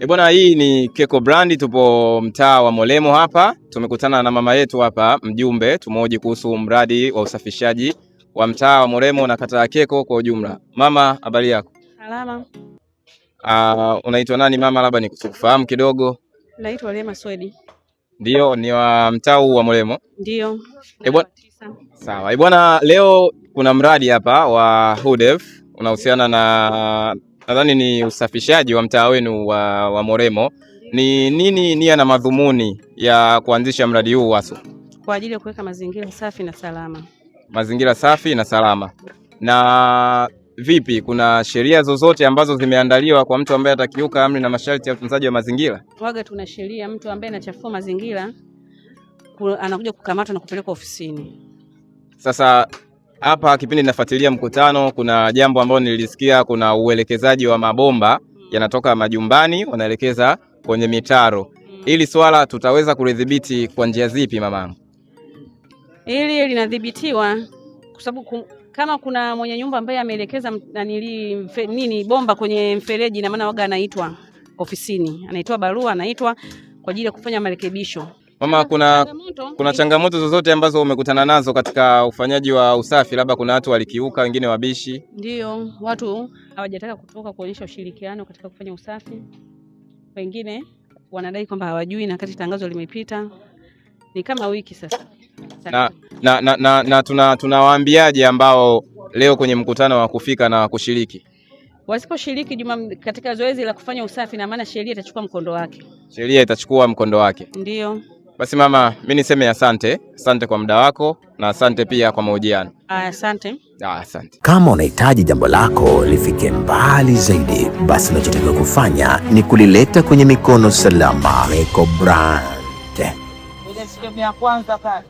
Bwana, hii ni Keko Brand, tupo mtaa wa Molemo hapa. Tumekutana na mama yetu hapa mjumbe, tumehoji kuhusu mradi wa usafishaji wa mtaa wa Molemo na kata ya Keko kwa ujumla. Mama, habari yako? Salama. Unaitwa nani mama, labda nikufahamu kidogo? Naitwa Lema Swedi. Ndio, ni wa mtaa wa Molemo? Ndio. Sawa. Bwana, leo kuna mradi hapa wa HUDEF unahusiana na nadhani ni usafishaji wa mtaa wenu wa Molemo. Ni nini nia na madhumuni ya kuanzisha mradi huu hasa? Kwa ajili ya kuweka mazingira safi na salama. Mazingira safi na salama. Na vipi, kuna sheria zozote ambazo zimeandaliwa kwa mtu ambaye atakiuka amri na masharti ya utunzaji wa mazingira? Waga tuna sheria, mtu ambaye anachafua mazingira anakuja kukamatwa na kupelekwa ofisini. Sasa hapa kipindi ninafuatilia mkutano, kuna jambo ambalo nilisikia, kuna uelekezaji wa mabomba yanatoka majumbani wanaelekeza kwenye mitaro. Ili swala tutaweza kulidhibiti kwa njia zipi mamangu? Ili linadhibitiwa kwa sababu kama kuna mwenye nyumba ambaye ameelekeza bomba kwenye mfereji, na maana waga anaitwa ofisini, anaitwa barua, anaitwa kwa ajili ya kufanya marekebisho. Mama, kuna changamoto zozote ambazo umekutana nazo katika ufanyaji wa usafi? Labda kuna watu walikiuka, wengine wabishi? Ndio, watu hawajataka kutoka kuonyesha ushirikiano katika kufanya usafi. Wengine wanadai kwamba hawajui na kati tangazo limepita. Ni kama wiki sasa. Na tunawaambiaje ambao leo kwenye mkutano wa kufika na kushiriki? Wasiposhiriki katika zoezi la kufanya usafi, na maana sheria itachukua mkondo wake. Sheria itachukua mkondo wake. Ndio. Basi mama, mimi niseme asante kwa muda wako na asante pia kwa mahojiano. Asante. Asante. Kama unahitaji jambo lako lifike mbali zaidi, basi unachotakiwa kufanya ni kulileta kwenye mikono salama. Keko Brand. Ile siku ya kwanza pale.